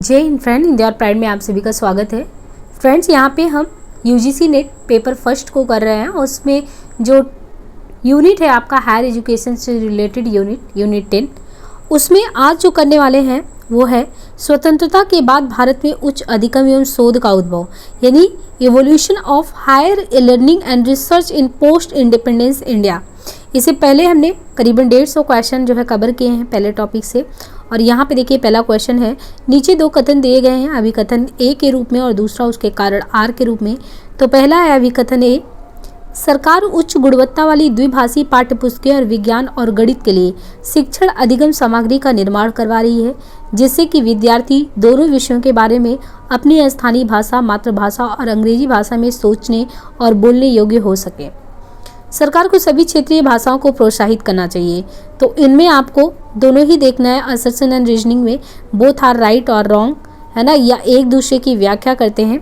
जय Hind friend, India और pride में आप सभी का स्वागत है। फ्रेंड्स, यहाँ पे हम यूजीसी नेट पेपर फर्स्ट को कर रहे हैं और उसमें जो यूनिट है आपका हायर एजुकेशन से रिलेटेड यूनिट 10, उसमें आज जो करने वाले हैं वो है स्वतंत्रता के बाद भारत में उच्च अधिगम एवं शोध का उद्भव, यानी evolution of higher learning and research in post independence India. इससे पहले हमने करीबन 150 क्वेश्चन जो है कवर किए हैं पहले टॉपिक से। और यहाँ पे देखिए पहला क्वेश्चन है, नीचे दो कथन दिए गए हैं अभिकथन ए के रूप में और दूसरा उसके कारण आर के रूप में। तो पहला है अभिकथन ए, सरकार उच्च गुणवत्ता वाली द्विभाषी पाठ्यपुस्तकें और विज्ञान और गणित के लिए शिक्षण अधिगम सामग्री का निर्माण करवा रही है, जिससे कि विद्यार्थी दोनों विषयों के बारे में अपनी स्थानीय भाषा, मातृभाषा और अंग्रेजी भाषा में सोचने और बोलने योग्य हो सके। सरकार को सभी क्षेत्रीय भाषाओं को प्रोत्साहित करना चाहिए। तो इनमें आपको दोनों ही देखना है, असर्शन एंड रीजनिंग में बोथ आर राइट और रॉन्ग, है ना, या एक दूसरे की व्याख्या करते हैं।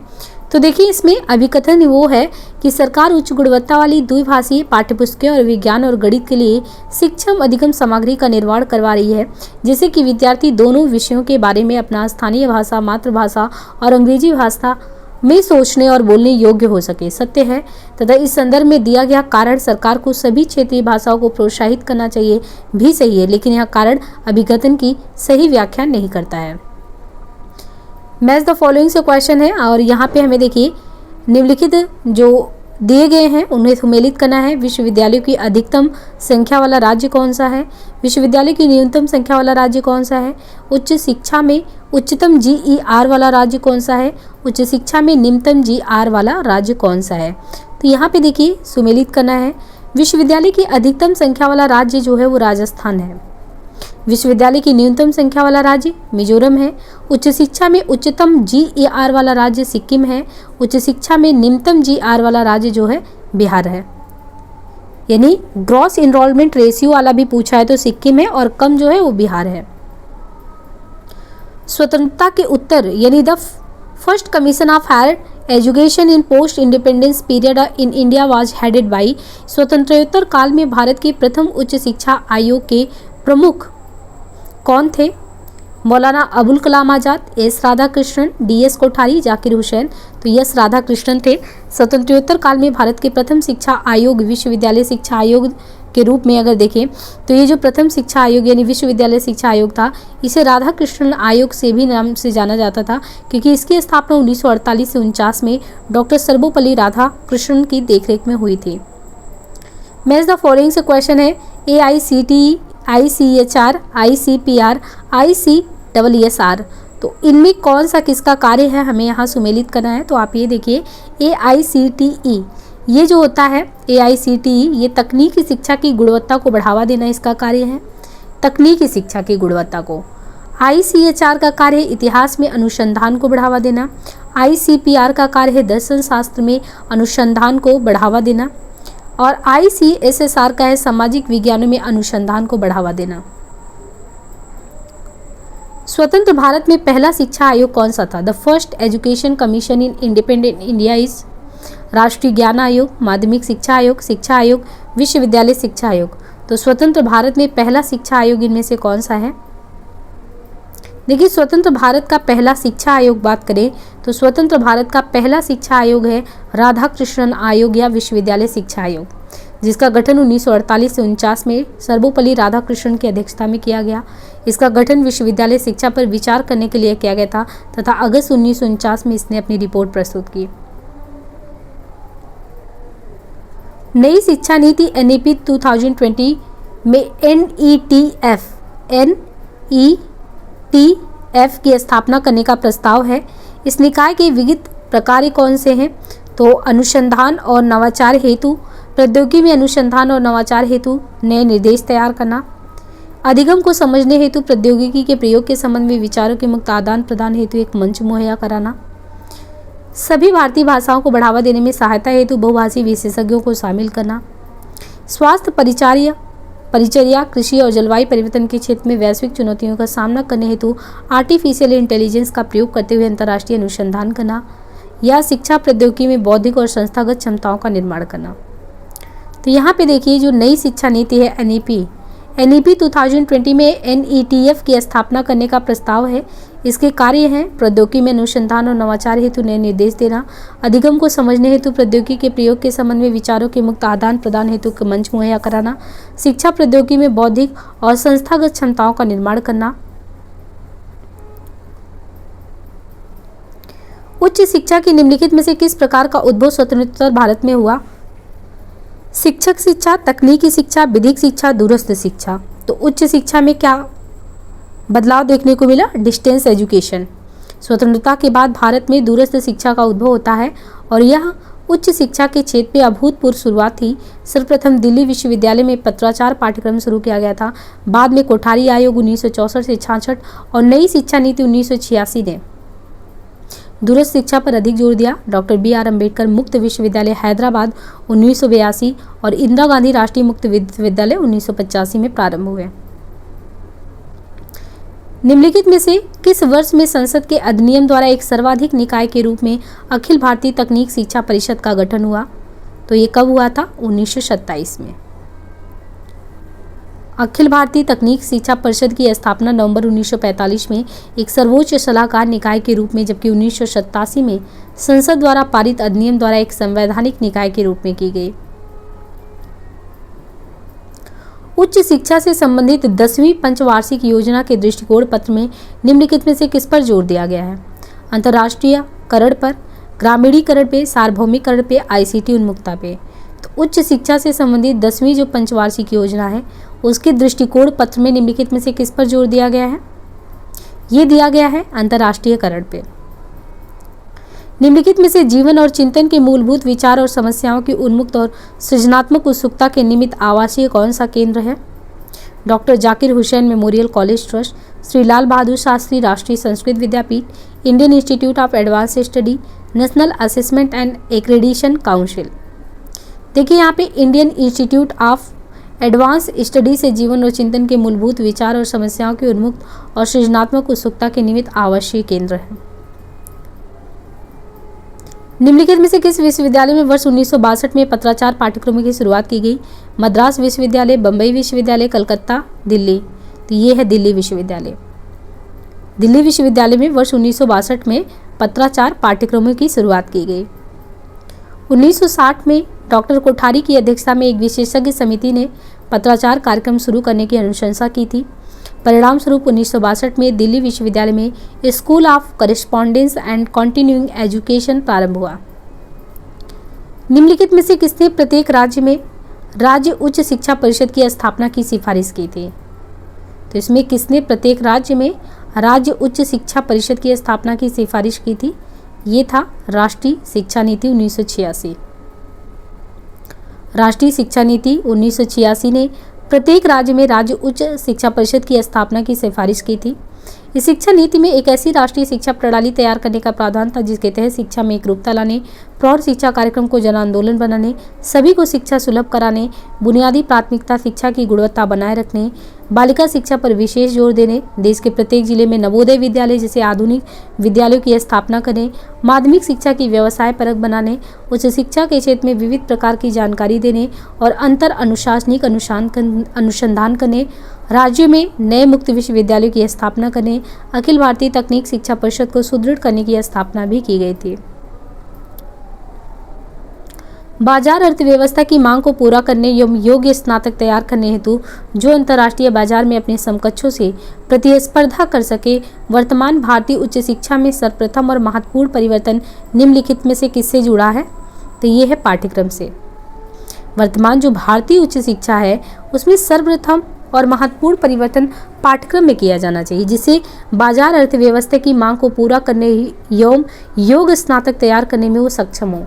तो देखिए इसमें अभिकथन वो है कि सरकार उच्च गुणवत्ता वाली द्विभाषीय पाठ्यपुस्तकें और विज्ञान और गणित के लिए शिक्षण अधिगम सामग्री का निर्माण करवा रही है, जिससे कि विद्यार्थी दोनों विषयों के बारे में अपना स्थानीय भाषा, मातृभाषा और अंग्रेजी भाषा में सोचने और बोलने योग्य हो सके। सत्य है तथा इस संदर्भ में दिया गया कारण सरकार को सभी क्षेत्रीय भाषाओं को प्रोत्साहित करना चाहिए भी सही है, लेकिन यह कारण अभिकथन की सही व्याख्या नहीं करता है। मैच द फॉलोइंग से क्वेश्चन है और यहाँ पे हमें देखिए निम्नलिखित जो दिए गए हैं उन्हें सम्मिलित करना है। विश्वविद्यालयों की अधिकतम संख्या वाला राज्य कौन सा है? विश्वविद्यालय की न्यूनतम संख्या वाला राज्य कौन सा है? उच्च शिक्षा में उच्चतम GER वाला राज्य कौन सा है? उच्च शिक्षा में निम्नतम GR वाला राज्य कौन सा है? तो यहाँ पे देखिए सम्मिलित करना है। विश्वविद्यालय की अधिकतम संख्या वाला राज्य जो है वो राजस्थान है। विश्वविद्यालय की न्यूनतम संख्या वाला राज्य मिजोरम है। उच्च शिक्षा में उच्चतम GER वाला राज्य सिक्किम है। उच्च शिक्षा में निम्नतम GR वाला राज्य जो है बिहार है। यानी ग्रॉस इनरोलमेंट रेशियो वाला भी पूछा है तो सिक्किम है और कम जो है वो बिहार है। स्वतंत्रता के उत्तर यानी the first commission of higher education in post independence period in India was headed by, स्वतंत्रोत्तर काल में भारत के प्रथम उच्च शिक्षा आयोग के प्रमुख कौन थे? Maulana Abul Kalam Azad, S Radhakrishnan, DS Kothari, Zakir Hussain. तो यस राधाकृष्णन थे। स्वतंत्रोत्तर काल में भारत के प्रथम शिक्षा आयोग विश्वविद्यालय शिक्षा आयोग के रूप में अगर देखें तो ये जो प्रथम शिक्षा आयोग यानी विश्वविद्यालय शिक्षा आयोग था, इसे राधाकृष्णन आयोग से भी नाम से जाना जाता था, क्योंकि इसकी स्थापना 1948 से 49 में डॉक्टर सर्वपल्ली राधाकृष्णन की देखरेख में हुई थी। मैच द फॉलोइंग से क्वेश्चन है, AICTE, ICHR, ICPR, ICSSR। तो इनमें कौन सा किसका कार्य है हमें यहाँ सुमेलित करना है। तो आप ये देखिए AICTE ये जो होता है AICTE ये तकनीकी शिक्षा की गुणवत्ता को बढ़ावा देना इसका कार्य है, तकनीकी शिक्षा की गुणवत्ता को। ICHR का कार्य है इतिहास में अनुसंधान को बढ़ावा देना। ICPR का कार्य है दर्शन शास्त्र में अनुसंधान को बढ़ावा देना और ICSSR का है सामाजिक विज्ञानों में अनुसंधान को बढ़ावा देना। स्वतंत्र भारत में पहला शिक्षा आयोग कौन सा था? The first education commission in independent India is राष्ट्रीय ज्ञान आयोग, माध्यमिक शिक्षा आयोग, विश्वविद्यालय शिक्षा आयोग। तो स्वतंत्र भारत में पहला शिक्षा आयोग इनमें से कौन सा है? देखिए स्वतंत्र भारत का पहला शिक्षा आयोग बात करें तो स्वतंत्र भारत का पहला शिक्षा आयोग है राधाकृष्णन आयोग या विश्वविद्यालय शिक्षा आयोग, जिसका गठन 1948 से 49 में सर्वपल्ली राधाकृष्णन की अध्यक्षता में किया गया। इसका गठन विश्वविद्यालय शिक्षा पर विचार करने के लिए किया गया था तथा अगस्त 1949 में इसने अपनी रिपोर्ट प्रस्तुत की। नई शिक्षा नीति NEP 2020 में NETF की स्थापना करने का प्रस्ताव है। इस निकाय के विविध प्रकार कौन से हैं? तो अनुसंधान और नवाचार हेतु, प्रौद्योगिकी में अनुसंधान और नवाचार हेतु नए निर्देश तैयार करना, अधिगम को समझने हेतु प्रौद्योगिकी के प्रयोग के संबंध में विचारों के मुक्त आदान प्रदान हेतु एक मंच मुहैया कराना, सभी भारतीय भाषाओं को बढ़ावा देने में सहायता हेतु बहुभाषी विशेषज्ञों को शामिल करना, स्वास्थ्य परिचर्या, कृषि और जलवायु परिवर्तन के क्षेत्र में वैश्विक चुनौतियों का सामना करने हेतु आर्टिफिशियल इंटेलिजेंस का प्रयोग करते हुए अंतर्राष्ट्रीय अनुसंधान करना, या शिक्षा प्रौद्योगिकी में बौद्धिक और संस्थागत क्षमताओं का निर्माण करना। तो यहाँ पे देखिए जो नई शिक्षा नीति है NEP 2020 में NETF की स्थापना करने का प्रस्ताव है। इसके कार्य हैं प्रौद्योगिकी में अनुसंधान और नवाचार हेतु नए निर्देश देना, अधिगम को समझने हेतु प्रौद्योगिकी के प्रयोग के संबंध में विचारों के मुक्त आदान प्रदान हेतु मंच मुहैया कराना, शिक्षा प्रौद्योगिकी में बौद्धिक और संस्थागत क्षमताओं का निर्माण करना। उच्च शिक्षा की निम्नलिखित में से किस प्रकार का उद्भव स्वतंत्रोत्तर भारत में हुआ? शिक्षक शिक्षा, तकनीकी शिक्षा, विधिक शिक्षा, दूरस्थ शिक्षा। तो उच्च शिक्षा में क्या बदलाव देखने को मिला? Distance education. स्वतंत्रता के बाद भारत में दूरस्थ शिक्षा का उद्भव होता है और यह उच्च शिक्षा के क्षेत्र में अभूतपूर्व शुरुआत थी। सर्वप्रथम दिल्ली विश्वविद्यालय में पत्राचार पाठ्यक्रम शुरू किया गया था। बाद में कोठारी आयोग 1964 से 66 और नई शिक्षा नीति 1986 ने दूरस्थ शिक्षा पर अधिक जोर दिया। Doctor B R. अम्बेडकर मुक्त विश्वविद्यालय हैदराबाद 1982 और इंदिरा गांधी राष्ट्रीय मुक्त विश्वविद्यालय 1985 में प्रारंभ हुए। निम्नलिखित में से किस वर्ष में संसद के अधिनियम द्वारा एक सर्वाधिक निकाय के रूप में अखिल भारतीय तकनीक शिक्षा परिषद का गठन हुआ? तो ये कब हुआ था? 1927 में। अखिल भारतीय तकनीक शिक्षा परिषद की स्थापना नवंबर 1945 में एक सर्वोच्च सलाहकार निकाय के रूप में, जबकि 1987 में संसद द्वारा पारित अधिनियम द्वारा एक संवैधानिक निकाय के रूप में की गई। उच्च शिक्षा से संबंधित 10वीं पंचवार्षिक योजना के दृष्टिकोण पत्र में निम्नलिखित में से किस पर जोर दिया गया है? अंतर्राष्ट्रीयकरण पर, ग्रामीणीकरण पे, सार्वभौमिकरण पे, आईसीटी उन्मुक्तता पे। तो उच्च शिक्षा से संबंधित 10वीं जो पंचवार्षिक योजना है उसके दृष्टिकोण पत्र में निम्नलिखित में से किस पर जोर दिया गया है? ये दिया गया है अंतर्राष्ट्रीयकरण पे। निम्नलिखित में से जीवन और चिंतन के मूलभूत विचार और समस्याओं की उन्मुक्त और सृजनात्मक उत्सुकता के निमित्त आवासीय कौन सा केंद्र है? Doctor Zakir Hussain memorial college trust, Shri Lal Bahadur Shastri Rashtriya Sanskrit Vidyapeeth, Indian institute of advance study, national assessment and accreditation council. देखिए यहाँ पे Indian institute of advance study से जीवन और चिंतन के मूलभूत विचार और समस्याओं की उन्मुक्त और सृजनात्मक उत्सुकता के निमित्त आवासीय केंद्र है। निम्नलिखित में से किस विश्वविद्यालय में वर्ष 1962 में पत्राचार पाठ्यक्रमों की शुरुआत की गई? मद्रास विश्वविद्यालय, बम्बई विश्वविद्यालय, कलकत्ता, दिल्ली। तो ये है दिल्ली विश्वविद्यालय। दिल्ली विश्वविद्यालय में वर्ष 1962 में पत्राचार पाठ्यक्रमों की शुरुआत की गई। 1960 में डॉक्टर कोठारी की अध्यक्षता में एक विशेषज्ञ समिति ने पत्राचार कार्यक्रम शुरू करने की अनुशंसा की थी। परिणाम स्वरूप 1962 में दिल्ली विश्वविद्यालय में school of correspondence and continuing education प्रारंभ हुआ। निम्नलिखित में से किसने प्रत्येक राज्य में राज्य उच्च शिक्षा परिषद की स्थापना की सिफारिश की थी? तो इसमें किसने प्रत्येक राज्य में राज्य उच्च शिक्षा परिषद की स्थापना की सिफारिश की थी? ये था राष्ट्रीय शिक्षा नीति 1986। राष्ट्रीय शिक्षा नीति 1986 ने प्रत्येक राज्य में राज्य उच्च शिक्षा परिषद की स्थापना की सिफारिश की थी। इस शिक्षा नीति में एक ऐसी राष्ट्रीय शिक्षा प्रणाली तैयार करने का प्रावधान था जिसके तहत शिक्षा में एकरूपता लाने, प्रौढ़ शिक्षा कार्यक्रम को जन आंदोलन बनाने, सभी को शिक्षा सुलभ कराने, बुनियादी प्राथमिकता शिक्षा की गुणवत्ता बनाए रखने, बालिका शिक्षा पर विशेष जोर देने, देश के प्रत्येक जिले में नवोदय विद्यालय जैसे आधुनिक विद्यालयों की स्थापना करने, माध्यमिक शिक्षा की व्यवसाय परक बनाने, उच्च शिक्षा के क्षेत्र में विविध प्रकार की जानकारी देने और अंतर अनुशासनिक अनुसंधान करने, राज्यों में नए मुक्त विश्वविद्यालयों की स्थापना करने, अखिल भारतीय तकनीक शिक्षा परिषद को सुदृढ़ करने की स्थापना भी की गई थी। बाजार अर्थव्यवस्था की मांग को पूरा करने एवं योग्य स्नातक तैयार करने हेतु जो अंतर्राष्ट्रीय बाजार में अपने समकक्षों से प्रतिस्पर्धा कर सके, वर्तमान भारतीय उच्च शिक्षा में सर्वप्रथम और महत्वपूर्ण परिवर्तन निम्नलिखित में से किससे जुड़ा है? तो ये है पाठ्यक्रम से। वर्तमान जो भारतीय उच्च शिक्षा है उसमें सर्वप्रथम और महत्वपूर्ण परिवर्तन पाठ्यक्रम में किया जाना चाहिए, जिससे बाजार अर्थव्यवस्था की मांग को पूरा करने एवं योग्य स्नातक तैयार करने में वो सक्षम हो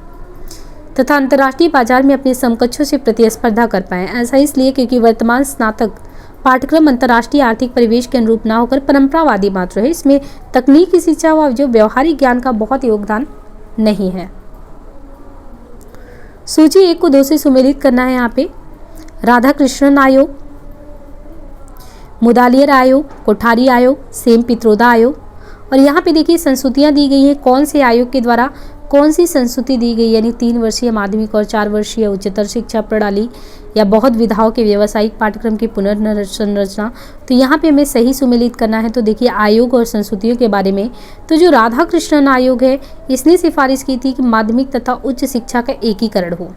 तथा अंतर्राष्ट्रीय बाजार में अपने समकक्षों से प्रतिस्पर्धा कर पाएं। ऐसा इसलिए क्योंकि वर्तमान स्नातक पाठ्यक्रम अंतर्राष्ट्रीय आर्थिक परिवेश के अनुरूप न होकर परंपरावादी मात्र है। इसमें तकनीकी शिक्षा व जो व्यवहारिक ज्ञान का बहुत योगदान नहीं है। सूची 1 को 2 से सुमेलित करना है। यहाँ पे राधाकृष्णन आयोग, मुदालियर आयोग, कोठारी आयोग, सेम पित्रोदा आयोग। और यहाँ पे देखिए संस्तुतियाँ दी गई हैं कौन से आयोग के द्वारा कौन सी संस्तुति दी गई, यानी 3 वर्षीय माध्यमिक और 4 वर्षीय उच्चतर शिक्षा प्रणाली या बहुत विधाओं के व्यावसायिक पाठ्यक्रम की पुनर्संरचना। तो यहाँ पे हमें सही सुमेलित करना है। तो देखिए आयोग और संस्तुतियों के बारे में, तो जो राधा कृष्णन आयोग है इसने सिफारिश की थी कि माध्यमिक तथा उच्च शिक्षा का एकीकरण हो।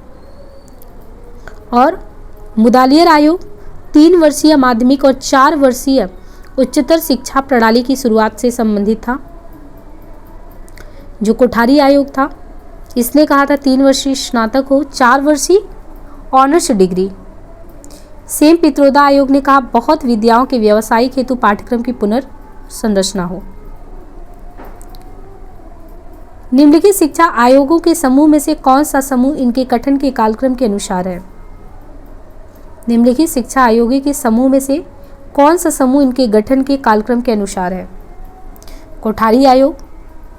और मुदालियर आयोग 3 वर्षीय माध्यमिक और 4 वर्षीय उच्चतर शिक्षा प्रणाली की शुरुआत से संबंधित था। जो कोठारी आयोग था इसने कहा था 3 वर्षीय स्नातक हो, 4 वर्षीय ऑनर्स डिग्री। सेम पित्रोदा आयोग ने कहा बहुत विद्याओं के व्यावसायिक हेतु पाठ्यक्रम की पुनर्संरचना हो। निम्नलिखित शिक्षा आयोगों के समूह में से कौन सा समूह इनके गठन के कालक्रम के अनुसार है। निम्नलिखित शिक्षा आयोगों के समूह में से कौन सा समूह इनके गठन के कालक्रम के अनुसार है। कोठारी आयोग,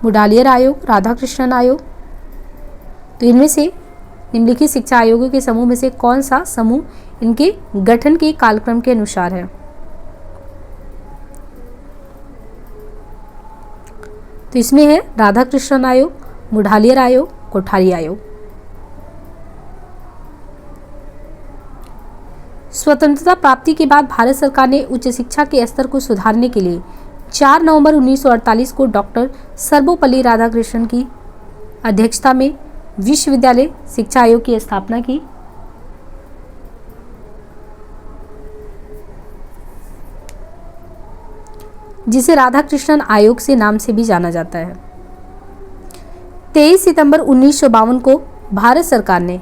मुडालियर आयोग, राधा कृष्णन आयोग। तो इनमें से निम्नलिखित शिक्षा आयोगों के समूह में से कौन सा समूह इनके गठन के कालक्रम के अनुसार है। तो इसमें है राधा कृष्णन आयोग, मुडालियर आयोग, कोठारी आयोग। स्वतंत्रता प्राप्ति के बाद भारत सरकार ने उच्च शिक्षा के स्तर को सुधारने के लिए 4 नवंबर 1948 को डॉक्टर सर्वपल्ली राधाकृष्णन की अध्यक्षता में विश्वविद्यालय शिक्षा आयोग की स्थापना की। जिसे राधाकृष्णन आयोग से नाम से भी जाना जाता है। 23 सितंबर 1952 को भारत सरकार ने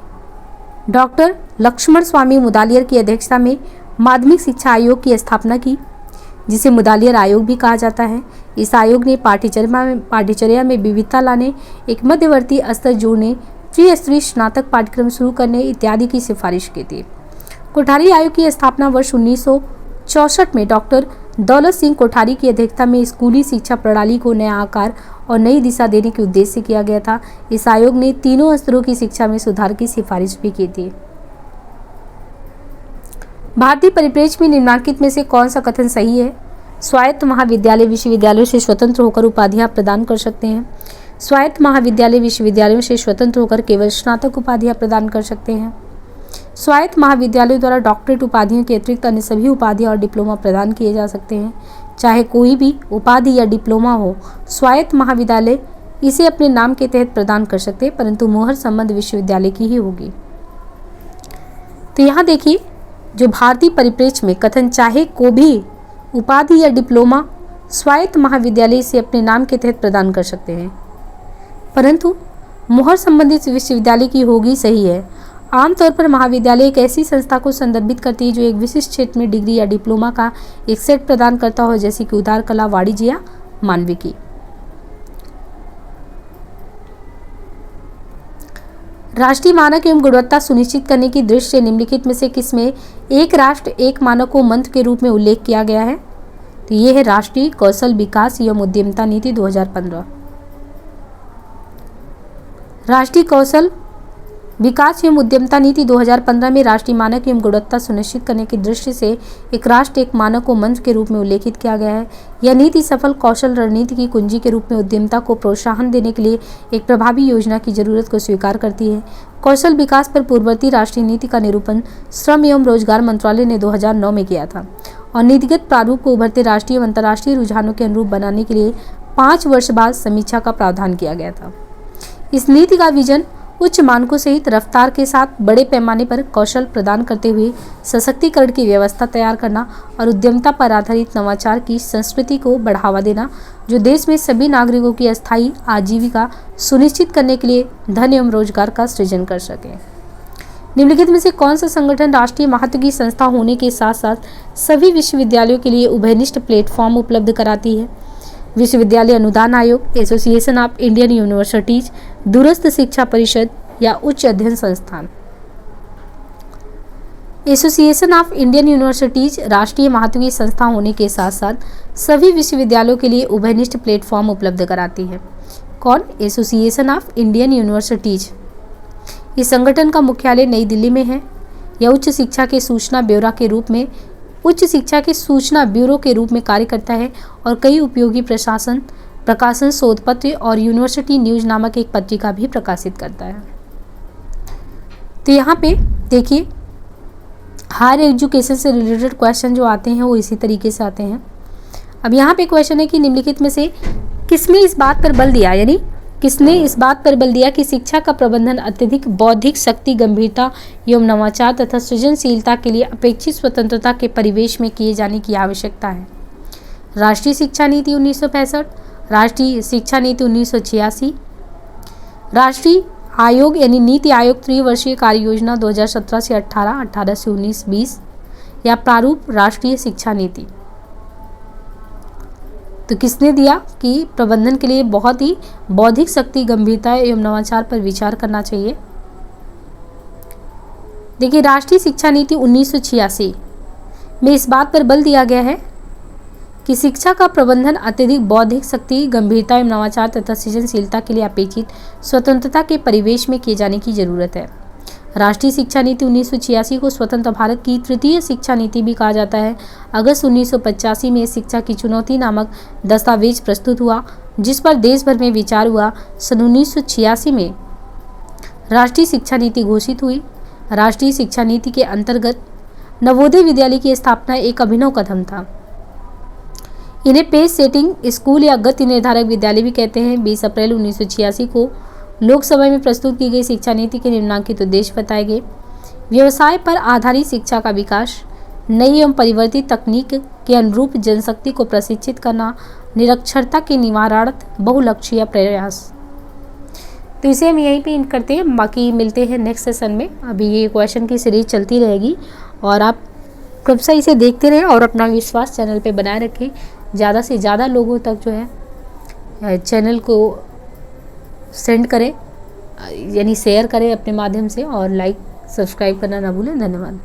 डॉक्टर लक्ष्मण स्वामी मुदालियर की अध्यक्षता में माध्यमिक शिक्षा आयोग की स्थापना की, जिसे मुदालियर आयोग भी कहा जाता है। इस आयोग ने पाठ्यचर्या में विविधता लाने, एक मध्यवर्ती स्तर जोड़ने, त्रिस्तरीय स्नातक पाठ्यक्रम शुरू करने इत्यादि की सिफारिश की थी। कोठारी आयोग की स्थापना वर्ष 1964 में डॉक्टर दौलत सिंह कोठारी की अध्यक्षता में स्कूली शिक्षा प्रणाली को नया आकार और नई दिशा देने के उद्देश्य से किया गया था। इस आयोग ने तीनों स्तरों की शिक्षा में सुधार की सिफारिश भी की थी। भारतीय परिप्रेक्ष्य में निम्नलिखित में से कौन सा कथन सही है। स्वायत्त महाविद्यालय विश्वविद्यालयों से स्वतंत्र होकर उपाधियां प्रदान कर सकते हैं। स्वायत्त महाविद्यालय विश्वविद्यालयों से स्वतंत्र होकर केवल स्नातक उपाधियां प्रदान कर सकते हैं। स्वायत्त महाविद्यालयों द्वारा डॉक्टरेट उपाधियों के अतिरिक्त अन्य सभी उपाधियां और डिप्लोमा प्रदान किए जा सकते हैं। चाहे कोई भी उपाधि या डिप्लोमा हो, स्वायत्त महाविद्यालय इसे अपने नाम के तहत प्रदान कर सकते हैं, परंतु मोहर संबंध विश्वविद्यालय की ही होगी। तो यहाँ देखिए, जो भारतीय परिप्रेक्ष्य में कथन चाहे को भी उपाधि या डिप्लोमा स्वायत्त महाविद्यालय से अपने नाम के तहत प्रदान कर सकते हैं, परंतु मोहर संबंधित विश्वविद्यालय की होगी, सही है। आमतौर पर महाविद्यालय एक ऐसी संस्था को संदर्भित करती है जो एक विशिष्ट क्षेत्र में डिग्री या डिप्लोमा का एक सेट प्रदान करता हो, जैसे कि उदार कला, वाणिज्य या मानविकी। राष्ट्रीय मानक एवं गुणवत्ता सुनिश्चित करने की दृष्टि से निम्नलिखित में से किसमें एक राष्ट्र एक मानक को मंत्र के रूप में उल्लेख किया गया है। तो ये है राष्ट्रीय कौशल विकास एवं उद्यमिता नीति 2015। राष्ट्रीय कौशल विकास एवं उद्यमिता नीति 2015 में राष्ट्रीय मानक एवं गुणवत्ता सुनिश्चित करने की दृष्टि से एक राष्ट्र एक मानक को मंत्र के रूप में उल्लेखित किया गया है। यह नीति सफल कौशल रणनीति की कुंजी के रूप में उद्यमिता को प्रोत्साहन देने के लिए एक प्रभावी योजना की जरूरत को स्वीकार करती है। कौशल विकास पर पूर्ववर्ती राष्ट्रीय नीति का निरूपण श्रम एवं रोजगार मंत्रालय ने 2009 में किया था और नीतिगत प्रारूप को उभरते राष्ट्रीय एवं अंतर्राष्ट्रीय रुझानों के अनुरूप बनाने के लिए 5 वर्ष बाद समीक्षा का प्रावधान किया गया था। इस नीति का विजन उच्च मानकों सहित रफ्तार के साथ बड़े पैमाने पर कौशल प्रदान करते हुए सशक्तिकरण की व्यवस्था तैयार करना और उद्यमिता पर आधारित नवाचार की संस्कृति को बढ़ावा देना, जो देश में सभी नागरिकों की अस्थायी आजीविका सुनिश्चित करने के लिए धन एवं रोजगार का सृजन कर सके। निम्नलिखित में से कौन सा संगठन राष्ट्रीय महत्व की संस्था होने के साथ साथ सभी विश्वविद्यालयों के लिए उभयनिष्ठ प्लेटफॉर्म उपलब्ध कराती है। विश्वविद्यालय अनुदान आयोग, एसोसिएशन ऑफ इंडियन यूनिवर्सिटीज, दूरस्थ शिक्षा परिषद या उच्च अध्ययन संस्थान। एसोसिएशन ऑफ इंडियन यूनिवर्सिटीज राष्ट्रीय महत्व की संस्था होने के साथ साथ सभी विश्वविद्यालयों के लिए उभयनिष्ठ प्लेटफॉर्म उपलब्ध कराती है। कौन? Association of Indian universities. इस संगठन का मुख्यालय नई दिल्ली में है। यह उच्च शिक्षा के सूचना ब्यूरो के रूप में कार्य करता है और कई उपयोगी प्रकाशन शोध पत्र और यूनिवर्सिटी न्यूज नामक एक पत्रिका भी प्रकाशित करता है। तो यहाँ पे देखिए हायर एजुकेशन से रिलेटेड क्वेश्चन जो आते हैं वो इसी तरीके से आते हैं। अब यहाँ पे क्वेश्चन है कि निम्नलिखित में से किसने इस बात पर बल दिया, यानी किसने इस बात पर बल दिया कि शिक्षा का प्रबंधन अत्यधिक बौद्धिक शक्ति, गंभीरता एवं नवाचार तथा सृजनशीलता के लिए अपेक्षित स्वतंत्रता के परिवेश में किए जाने की आवश्यकता है। राष्ट्रीय शिक्षा नीति 1965, राष्ट्रीय शिक्षा नीति 1986, राष्ट्रीय आयोग यानी नीति आयोग त्रिवर्षीय कार्य योजना 2017 से 18, 18 से 19, 20 या प्रारूप राष्ट्रीय शिक्षा नीति। तो किसने दिया कि प्रबंधन के लिए बहुत ही बौद्धिक शक्ति, गंभीरता एवं नवाचार पर विचार करना चाहिए। देखिए राष्ट्रीय शिक्षा नीति 1986 में इस बात पर बल दिया गया है कि शिक्षा का प्रबंधन अत्यधिक बौद्धिक शक्ति, गंभीरता एवं नवाचार तथा सृजनशीलता के लिए अपेक्षित स्वतंत्रता के परिवेश में किए जाने की जरूरत है। राष्ट्रीय शिक्षा नीति 1986 को स्वतंत्र भारत की तृतीय शिक्षा नीति भी कहा जाता है। अगस्त 1985 में शिक्षा की चुनौती नामक दस्तावेज प्रस्तुत हुआ, जिस पर देश भर में विचार हुआ। सन 1986 में राष्ट्रीय शिक्षा नीति घोषित हुई। राष्ट्रीय शिक्षा नीति के अंतर्गत नवोदय विद्यालय की स्थापना एक अभिनव कदम था। इन्हें पेस सेटिंग स्कूल या गति निर्धारक विद्यालय भी कहते हैं। 20 अप्रैल 1986 को लोकसभा में प्रस्तुत की गई शिक्षा नीति के निम्नलिखित उद्देश्य बताए गए। व्यवसाय पर आधारित शिक्षा का विकास, नई एवं परिवर्तित तकनीक के अनुरूप जनशक्ति को प्रशिक्षित करना, निरक्षरता के निवारणार्थ बहुलक्षीय प्रयास। तो इसे हम यहीं पे एंड करते हैं, बाकी मिलते हैं नेक्स्ट सेशन में। अभी ये क्वेश्चन की सीरीज चलती रहेगी और आप क्रमशः इसे देखते रहें और अपना विश्वास चैनल पे बनाए रखें। ज़्यादा से ज़्यादा लोगों तक जो है चैनल को सेंड करें, यानी शेयर करें अपने माध्यम से, और लाइक सब्सक्राइब करना ना भूलें। धन्यवाद।